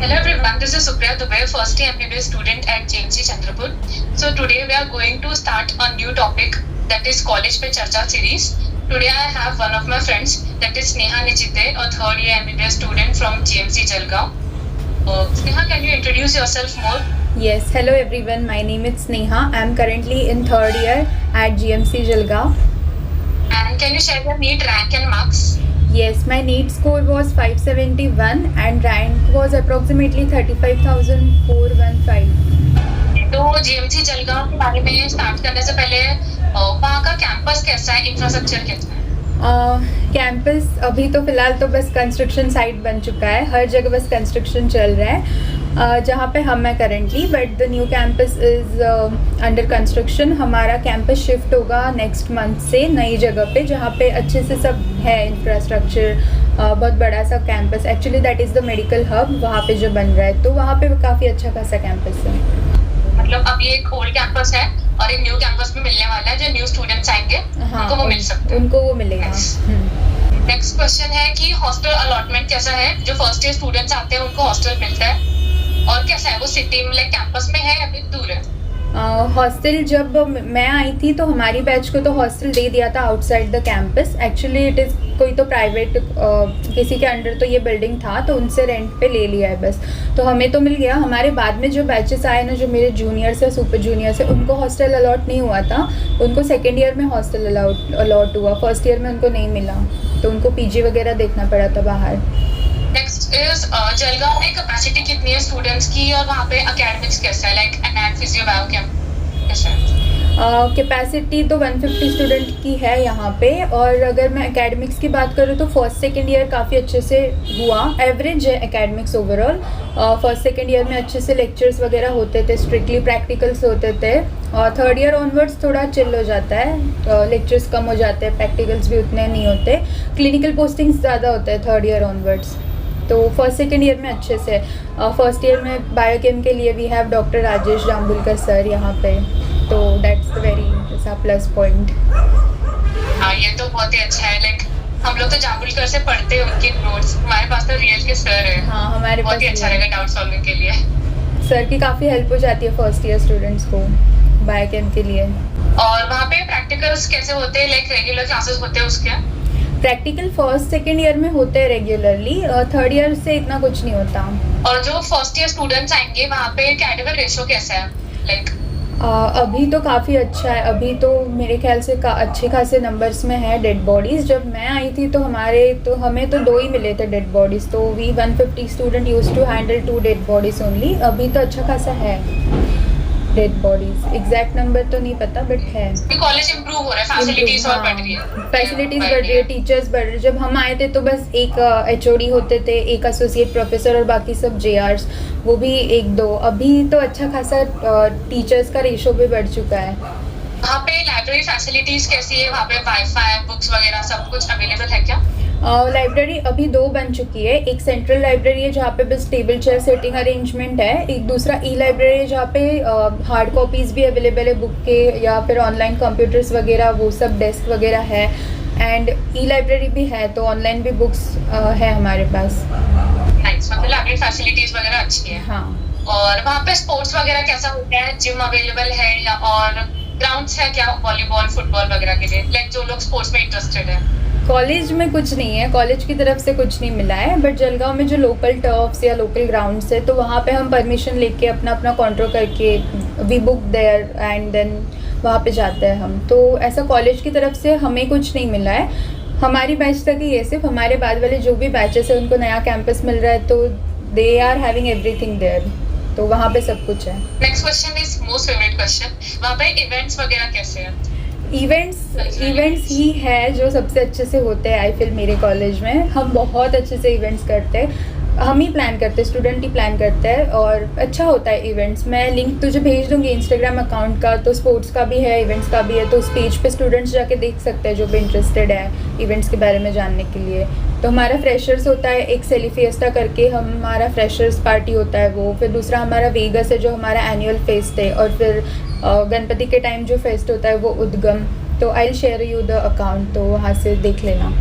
Hello everyone, this is Supriya Dubey, first year MBBS student at JMC Chandrapur. So today we are going to start a new topic that is College Pe Charcha series. Today I have one of my friends that is Sneha Nichite, a third year MBBS student from JMC Jalgaon. Sneha, can you introduce yourself more? Yes, hello everyone. My name is Sneha. I am currently in third year at GMC Jalgaon. And can you share your NEET rank and marks? Yes, my NEET score was 571 and rank was approximately 35,415. तो GMC Jalgaon के बारे में start करने से पहले वहाँ का campus कैसा है, इंफ्रास्ट्रक्चर कैसा है? कैंपस अभी तो फ़िलहाल तो बस कंस्ट्रक्शन साइट बन चुका है, हर जगह बस कंस्ट्रक्शन चल रहा है जहाँ पे हम हैं currently, but the new campus is under construction. हमारा कैंपस शिफ्ट होगा नेक्स्ट मंथ से नई जगह पे, जहाँ पे अच्छे से सब है इंफ्रास्ट्रक्चर. बहुत बड़ा सा campus, actually that is the medical hub, वहाँ पे जो बन रहा है, तो वहाँ पे काफ़ी अच्छा खासा कैंपस है. मतलब अब ये एक ओल्ड कैंपस है और एक न्यू कैंपस में मिलने वाला है. जो न्यू स्टूडेंट्स आएंगे उनको वो मिल सकते हैं, उनको वो मिलेगा. नेक्स्ट क्वेश्चन है कि हॉस्टल अलॉटमेंट कैसा है? जो फर्स्ट ईयर स्टूडेंट्स आते हैं उनको हॉस्टल मिलता है और कैसा है वो? सिटी में लाइक कैंपस में है या फिर दूर है? हॉस्टल जब मैं आई थी तो हमारी बैच को तो हॉस्टल दे दिया था outside the campus. Actually it is कोई तो प्राइवेट किसी के अंडर तो ये बिल्डिंग था, तो उनसे रेंट पे ले लिया है बस, तो हमें तो मिल गया. हमारे बाद में जो बैचेस आए ना, जो मेरे जूनियर्स या सुपर जूनियर्स है, उनको हॉस्टल अलॉट नहीं हुआ था. उनको सेकेंड ईयर में हॉस्टल अलॉट हुआ, फर्स्ट ईयर में उनको नहीं मिला, तो उनको पीजी वगैरह देखना पड़ा था बाहर. नेक्स्ट इज जलगांव में कैपेसिटी कितनी है स्टूडेंट्स की और वहाँ पे एकेडमिक्स कैसा है? लाइक एनएट फिजियो बायो कैसा है? कैपेसिटी तो 150 स्टूडेंट की है यहाँ पे. और अगर मैं एकेडमिक्स की बात करूँ तो फर्स्ट सेकेंड ईयर काफ़ी अच्छे से हुआ, एवरेज है academics overall. First second year में अच्छे से लेक्चर्स वगैरह होते थे, स्ट्रिक्टली प्रैक्टिकल्स होते थे. और थर्ड ईयर ऑनवर्ड्स थोड़ा चिल हो जाता है, लेक्चर्स कम हो जाते हैं, प्रैक्टिकल्स भी उतने नहीं होते, क्लिनिकल पोस्टिंग्स ज़्यादा होते हैं थर्ड ईयर ऑनवर्ड्स. तो फर्स्ट सेकेंड ईयर में अच्छे से. फर्स्ट ईयर में बायोकेम के लिए we have doctor Rajesh Jambulkar sir यहाँ पे, तो दैट्स द वेरी ऐसा प्लस पॉइंट. हाँ, ये तो बहुत ही अच्छा है. लाइक हम लोग तो जाम्बुलकर से पढ़ते हैं उनके नोट्स, हमारे पास तो रियल के सर है. हाँ, हमारे बहुत ही अच्छा रहेगा डाउट सॉल्विंग के लिए. सर की काफ़ी हेल्प हो जाती है फर्स्ट ईयर स्टूडेंट्स को बायोकेम के लिए. और वहाँ पे प्रैक्टिकल्स कैसे होते हैं? लाइक रेगुलर क्लासेस होते हैं उसके? प्रैक्टिकल फर्स्ट सेकेंड ईयर में होते हैं रेगुलरली, थर्ड ईयर से इतना कुछ नहीं होता. और जो फर्स्ट ईयर स्टूडेंट्स आएंगे वहाँ पे कैडेवर रेशियो कैसा है? लाइक अभी तो काफ़ी अच्छा है. अभी तो मेरे ख्याल से अच्छे खासे नंबर्स में है डेड बॉडीज़. जब मैं आई थी तो हमें तो 2 ही मिले थे डेड बॉडीज़, तो we 150 student use to handle 2 dead bodies only. अभी तो अच्छा खासा है डेड बॉडीज़, एग्जैक्ट नंबर तो नहीं पता बट है. कॉलेज इम्प्रूव हो रहा है, फैसिलिटीज और बढ़ रही है, फैसिलिटीज़ बढ़ रही है, टीचर्स बढ़ रहे. जब हम आए थे तो बस एक HOD होते थे, एक एसोसिएट प्रोफेसर और बाकी सब JRs, वो भी 1-2. अभी तो अच्छा खासा टीचर्स का रेशो भी बढ़ चुका है. वहाँ पे लाइब्रेरी फैसिलिटीज कैसी है? वहाँ पे वाईफाई, बुक्स वगैरह सब कुछ अवेलेबल है क्या? लाइब्रेरी अभी 2 बन चुकी है. एक सेंट्रल लाइब्रेरी है जहाँ पे बस टेबल चेयर सेटिंग अरेंजमेंट है. एक दूसरा लाइब्रेरी है जहाँ पे हार्ड कॉपीज़ भी अवेलेबल है बुक के, या फिर ऑनलाइन कंप्यूटर्स वगैरह वो सब, डेस्क वगैरह है. एंड लाइब्रेरी भी है, तो ऑनलाइन भी बुक्स है हमारे पास. नाइस, मतलब लाइब्रेरी फैसिलिटीज वगैरह अच्छी है. हाँ. और वहाँ पे स्पोर्ट्स वगैरह कैसा होता है? जिम अवेलेबल है या और ग्राउंड्स है क्या वॉलीबॉल फुटबॉल वगैरह के लिए? लाइक जो लोग स्पोर्ट्स में इंटरेस्टेड है. कॉलेज में कुछ नहीं है, कॉलेज की तरफ से कुछ नहीं मिला है, बट जलगांव में जो लोकल टर्फ्स या लोकल ग्राउंड्स है, तो वहाँ पे हम परमिशन लेके अपना कॉन्ट्रो करके we book there and then वहाँ पे जाते हैं हम. तो ऐसा कॉलेज की तरफ से हमें कुछ नहीं मिला है. हमारी बैच तक ही है, सिर्फ हमारे बाद वाले जो भी बैचेस है उनको नया कैंपस मिल रहा है, तो they are having everything there, तो वहाँ पे सब कुछ है. Next question is most favourite question, वहाँ पे इवेंट्स वगैरह कैसे हैं? इवेंट्स ही है जो सबसे अच्छे से होते हैं. आई फील मेरे कॉलेज में हम बहुत अच्छे से इवेंट्स करते हैं. हम ही प्लान करते हैं, स्टूडेंट ही प्लान करते हैं, और अच्छा होता है इवेंट्स. मैं लिंक तुझे भेज दूँगी इंस्टाग्राम अकाउंट का, तो स्पोर्ट्स का भी है, इवेंट्स का भी है, तो उस पेज पे स्टूडेंट्स जाके देख सकते हैं जो भी इंटरेस्टेड है इवेंट्स के बारे में जानने के लिए. तो हमारा फ्रेशर्स होता है एक सेली फिएस्टा करके, हमारा फ्रेशर्स पार्टी होता है वो. फिर दूसरा हमारा वेगस है जो हमारा एनुअल फेस्ट है. और फिर गणपति के टाइम जो फेस्ट होता है वो उद्गम. तो आई will share you the account, तो वहाँ से देख लेना.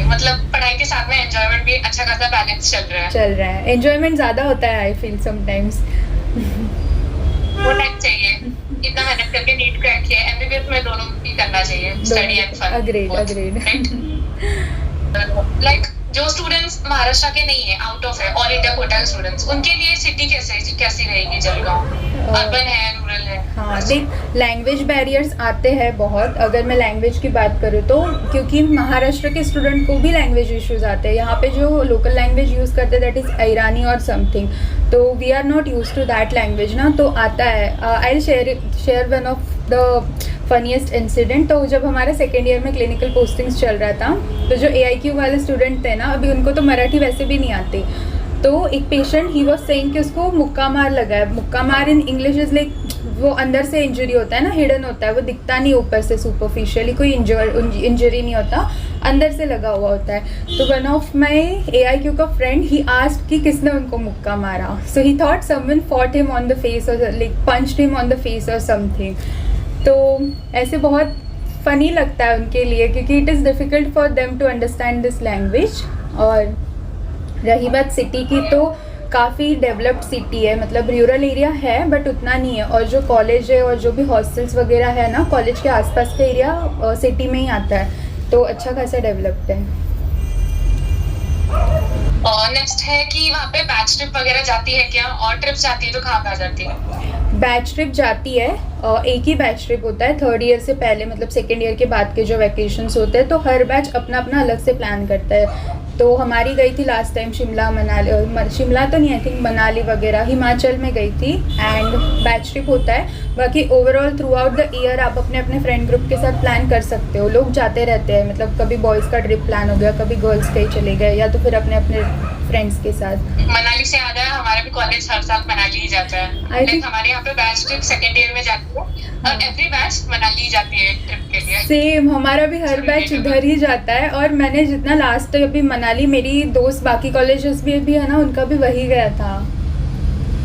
मतलब पढ़ाई के साथ में एंजॉयमेंट भी अच्छा खासा बैलेंस चल रहा है। एंजॉयमेंट ज़्यादा होता है आई फील समटाइम्स। होना चाहिए, इतना मेहनत करके नीट क्रैक किया, एमबीबीएस में दोनों भी करना चाहिए, study and fun. Agreed. Like जो स्टूडेंट्स महाराष्ट्र के नहीं है, आउट ऑफ है, ऑल इंडिया कोटा के स्टूडेंट्स, उनके लिए सिटी कैसी रहेगी जलगांव? अर्बन है, रूरल है? हाँ देख, लैंग्वेज बैरियर्स आते हैं बहुत। अगर मैं लैंग्वेज की बात करूँ तो क्योंकि महाराष्ट्र के स्टूडेंट को भी लैंग्वेज इश्यूज आते हैं। यहाँ पे जो लोकल लैंग्वेज यूज़ करते हैं दैट इज़ ईरानी और समथिंग, तो we are not use to that language ना, तो आता है। I will share one of the funniest incident. तो जब हमारा सेकेंड ईयर में क्लिनिकल पोस्टिंग्स चल रहा था, तो जो AIQ वाले स्टूडेंट थे ना, अभी उनको तो मराठी वैसे भी नहीं आती, तो एक पेशेंट ही वाज सेइंग कि उसको मुक्का मार लगा है। मुक्का मार इन इंग्लिश इज लाइक वो अंदर से इंजरी होता है ना, हिडन होता है, वो दिखता नहीं ऊपर से, सुपरफिशियली कोई इंजरी नहीं होता, अंदर से लगा हुआ होता है। तो वन ऑफ माई AIQ का फ्रेंड ही आस्क्ड कि किसने उनको मुक्का मारा, so he thought someone fought him on the face और like punched him on the face और समथिंग। तो ऐसे बहुत फ़नी लगता है उनके लिए, क्योंकि it is difficult for them to understand this language. और रही बात सिटी की, तो काफ़ी डेवलप्ड सिटी है, मतलब रूरल एरिया है बट उतना नहीं है। और जो कॉलेज है और जो भी हॉस्टल्स वगैरह है ना, कॉलेज के आसपास का एरिया सिटी में ही आता है, तो अच्छा खासा डेवलप्ड है। और नेक्स्ट है कि वहाँ पे बैच ट्रिप वगैरह जाती है क्या? और ट्रिप जाती है तो कहाँ जाती है? बैच ट्रिप जाती है, एक ही बैच ट्रिप होता है थर्ड ईयर से पहले, मतलब सेकेंड ईयर के बाद के जो वैकेशंस होते हैं, तो हर बैच अपना अपना अलग से प्लान करता है। तो हमारी गई थी लास्ट टाइम शिमला, मनाली, शिमला तो नहीं, आई थिंक मनाली वगैरह, हिमाचल में गई थी। एंड बैच ट्रिप होता है। बाकी overall through out the year आप अपने अपने फ्रेंड ग्रुप के साथ प्लान कर सकते हो। लोग जाते रहते हैं, मतलब कभी बॉयज़ का ट्रिप प्लान हो गया, कभी गर्ल्स का ही चले गए, या तो फिर अपने अपने फ्रेंड्स के साथ। मनाली से याद है, हमारा भी कॉलेज हर साल मनाली ही जाता है। हमारे यहाँ पे बैच ट्रिप सेकेंड ईयर में जाती है और एवरी बैच मनाली जाती है ट्रिप के लिए। सेम, हमारा भी हर बैच उधर ही जाता है। और मैंने जितना लास्ट तक अभी मनाली, मेरी दोस्त बाकी कॉलेजेस भी है ना, उनका भी वही गया था।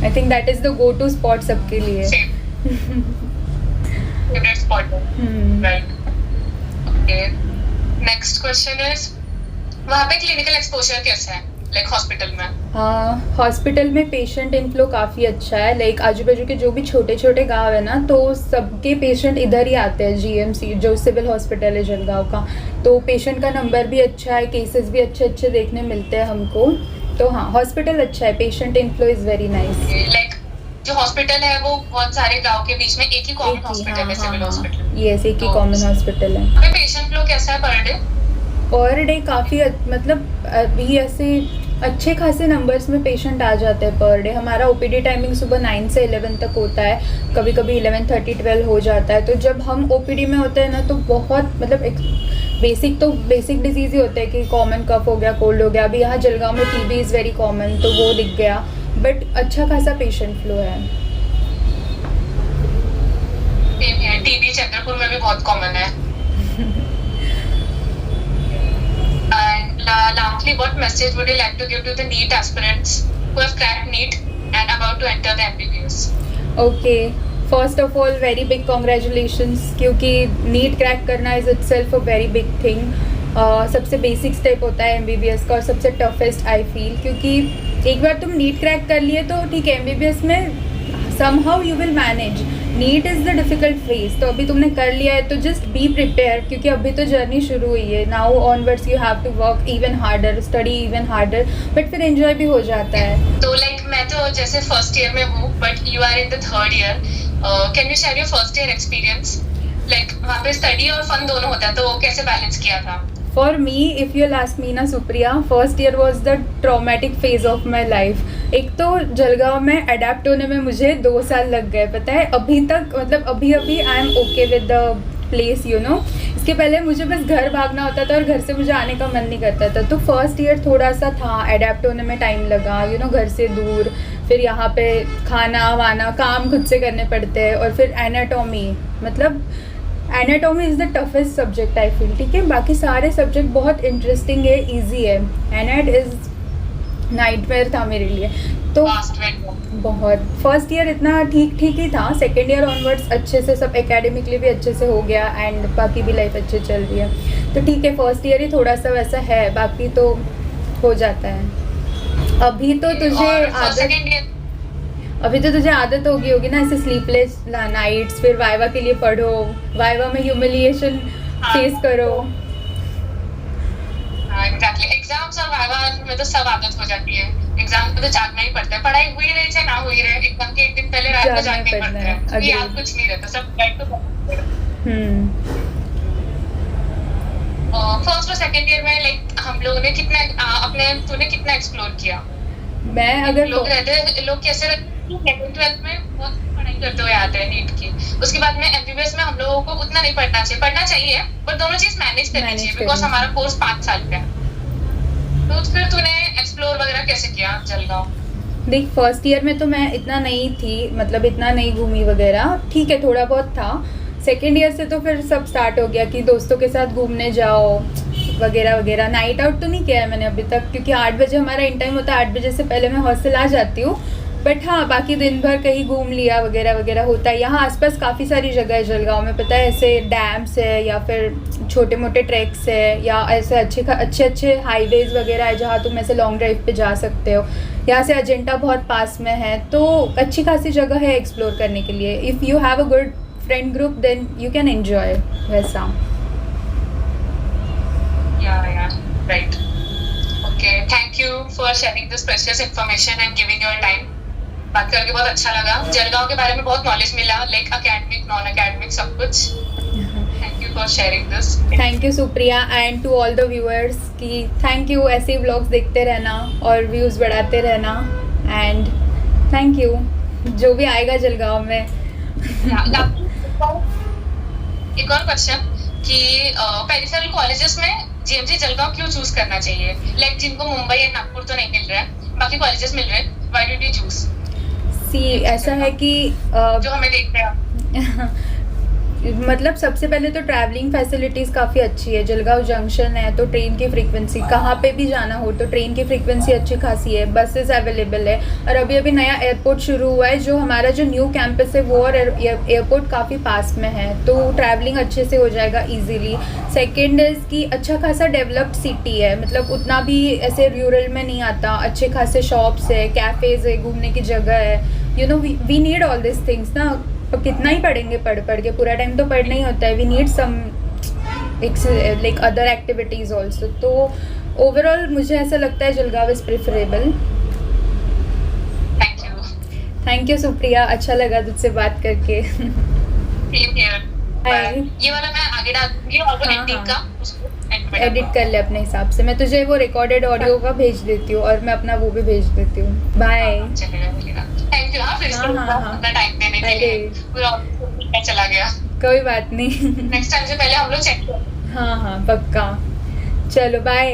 I think that is the go to spot सबके लिए। फेवरेट स्पॉट है, right? Okay, next question is, वहाँ पे क्लिनिकल एक्सपोजर कैसा है, लाइक हॉस्पिटल में? हाँ, हॉस्पिटल में पेशेंट इनफ्लो काफ़ी अच्छा है। लाइक आजू बाजू के जो भी छोटे छोटे गांव है ना, तो सबके पेशेंट इधर ही आते हैं। GMC जो सिविल हॉस्पिटल है जलगांव का, तो पेशेंट का नंबर भी अच्छा है, केसेस भी अच्छे अच्छे देखने मिलते हैं हमको। तो हाँ, हॉस्पिटल अच्छा है, patient inflow is very nice. Like जो हॉस्पिटल है वो बहुत सारे गांव के बीच में एक ही कॉमन हॉस्पिटल है, सिविल हॉस्पिटल। यस, एक ही कॉमन हॉस्पिटल है। अभी पेशेंट फ्लो कैसा है पर डे? पर डे काफ़ी मतलब अभी ऐसे अच्छे खासे नंबर्स में पेशेंट आ जाते हैं पर डे। हमारा OPD टाइमिंग सुबह 9 से 11 तक होता है, कभी कभी 11:30 12 हो जाता है। तो जब हम OPD में होते हैं ना, तो बहुत मतलब बेसिक डिजीज़ ही होते हैं कि कॉमन कफ हो गया, कोल्ड हो गया। अभी यहाँ जलगांव में TB इज़ वेरी कॉमन, तो वो दिख गया, बट अच्छा खासा पेशेंट फ्लो है। TB चंद्रपुर में भी बहुत कॉमन है। And lastly, what message would you like to give to the NEET aspirants who have cracked NEET and about to enter the MBBS? Okay, first of all, very big congratulations, क्योंकि NEET crack करना is itself a very big thing। सबसे basic step होता है MBBS का, और सबसे toughest I feel, क्योंकि एक बार तुम NEET क्रैक कर लिए तो ठीक है, MBBS में somehow you will manage। NEET is the difficult phase, तो अभी तुमने कर लिया है तो just be prepared, क्योंकि अभी तो जर्नी शुरू हुई है। now onwards you have to work even harder, study even harder, but फिर enjoy भी हो जाता है। तो like मैं तो जैसे फर्स्ट ईयर में हूँ, but you are in the third year, can you share your first year experience? like वहाँ पे स्टडी और फन दोनों होता है, तो वो कैसे बैलेंस किया था? For me, if you'll ask me ना Supriya, first year was the traumatic phase of my life। एक तो जलगांव में अडेप्ट होने में मुझे 2 साल लग गए, पता है। अभी तक मतलब अभी I am okay with the place, you know. इसके पहले मुझे बस घर भागना होता था और घर से मुझे आने का मन नहीं करता था। तो फर्स्ट ईयर थोड़ा सा था, अडेप्ट होने में टाइम लगा, यू नो, घर से दूर, फिर यहाँ पे खाना वाना काम खुद से करने पड़ते हैं, और फिर एनाटॉमी, मतलब anatomy is the toughest subject I feel, ठीक है। बाकी सारे सब्जेक्ट बहुत इंटरेस्टिंग है, ईजी है। एनाट इज़ नाइटमेयर था मेरे लिए। तो Vast very बहुत फर्स्ट ईयर इतना ठीक ठीक ही था, सेकेंड ईयर ऑनवर्ड्स अच्छे से सब एकेडमिकली भी अच्छे से हो गया एंड बाकी भी लाइफ अच्छे चल रही है। तो ठीक है, फर्स्ट ईयर ही थोड़ा सा वैसा है, बाकी तो हो जाता है। अभी तो तुझे और आदत सेकंड ईयर अभी तो तुझे आदत होगी ना ऐसे स्लीपलेस नाइट्स, फिर वाइवा के लिए पढ़ो, वाइवा में ह्यूमिलिएशन फेस करो। एग्जैक्टली, एग्जाम्स और वाइवा में तो सब आदत हो जाती है। एग्जाम में तो जागना ही पड़ता है, पढ़ाई हुई रहे चाहे ना हुई रहे, एग्जाम के एक दिन पहले रात को जागना ही पड़ता है, क्योंकि याद कुछ नहीं रहता, सब टाइम तो फर्स्ट और सेकंड ईयर में लाइक हम लोगों ने तूने कितना एक्सप्लोर किया? मैं अगर लोग कैसे रहते हैं 11th-12th में बहुत पढ़ाई करते हुए आते हैं नीट की, उसके बाद में एमबीबीएस में हम लोगों को उतना नहीं पढ़ना चाहिए पर दोनों चीज मैनेज करनी चाहिए, बिकॉज हमारा कोर्स 5 साल का है। तो फिर तूने एक्सप्लोर वगैरह कैसे किया जलगांव? देख, फर्स्ट ईयर में तो मैं इतना नहीं थी, मतलब इतना नहीं घूमी वगैरह, ठीक है थोड़ा बहुत था। सेकेंड ईयर से तो फिर सब स्टार्ट हो गया कि दोस्तों के साथ घूमने जाओ वगैरह वगैरह। नाइट आउट तो नहीं किया है मैंने अभी तक, क्योंकि 8 बजे हमारा इन टाइम होता है, 8 बजे से पहले मैं हॉस्टल आ जाती हूँ। बट हाँ, बाकी दिन भर कहीं घूम लिया वगैरह वगैरह होता है। यहाँ आसपास काफ़ी सारी जगह है जलगांव में, पता है, ऐसे डैम्स है या फिर छोटे मोटे ट्रैक्स है या ऐसे अच्छे हाईवेज़ वगैरह है जहाँ तुम ऐसे लॉन्ग ड्राइव पे जा सकते हो। यहाँ से अजेंटा बहुत पास में है, तो अच्छी खासी जगह है एक्सप्लोर करने के लिए। If you have a good friend group then you can enjoy वैसा। Yeah, right. Okay, thank you for sharing this precious information and giving your time. बात करके बहुत अच्छा लगा, जलगांव के बारे में बहुत नॉलेज मिला, लाइक एकेडमिक नॉन एकेडमिक सब कुछ। Thank you for sharing this. Thank you Supriya and to all the viewers की थैंक यू, ऐसे ही व्लॉग्स देखते रहना और व्यूज़ बढ़ाते रहना एंड थैंक यू जो भी आएगा जलगांव में। एक और क्वेश्चन कि पेरिफेरल कॉलेजेस में जीएमसी जलगांव क्यों चूज करना चाहिए? लाइक जिनको मुंबई या नागपुर तो नहीं मिल रहा है, बाकी कॉलेजेस मिल रहे हैं, व्हाई डिड यू चूज? सी ऐसा है कि जो हमें देखते हैं मतलब सबसे पहले तो ट्रैवलिंग फैसिलिटीज़ काफ़ी अच्छी है। जलगांव जंक्शन है तो ट्रेन की फ्रीक्वेंसी, कहाँ पे भी जाना हो तो ट्रेन की फ्रीक्वेंसी अच्छी खासी है, बसेस अवेलेबल है। और अभी अभी नया एयरपोर्ट शुरू हुआ है, जो हमारा जो न्यू कैंपस है वो और एयरपोर्ट काफ़ी पास में है, तो ट्रैवलिंग अच्छे से हो जाएगा ईजीली। सेकेंड इज़ कि अच्छा खासा डेवलप्ड सिटी है, मतलब उतना भी ऐसे रूरल में नहीं आता, अच्छे खासे शॉप्स है, कैफ़ेज़ है, घूमने की जगह है। You know we need all this things ना, कितना ही पढ़ेंगे, पढ़ के पूरा टाइम तो पढ़ना ही होता है। We need some like other activities also. तो ओवरऑल मुझे ऐसा लगता है Jalgaon is preferable. Thank you Supriya, अच्छा लगा तुझसे बात करके। ये वाला मैं आगे डाल दूंगी और वो एडिटिंग का उसको एडिट कर ले अपने हिसाब से। मैं तुझे वो रिकॉर्डेड ऑडियो का भेज देती हूँ और मैं अपना वो भी भेज देती हूँ। बाय। थैंक यू फिर अपना टाइम देने के लिए, पूरा चला गया। कोई बात नहीं, नेक्स्ट टाइम से पहले हम लोग चेक करें। हाँ पक्का। चलो बाय।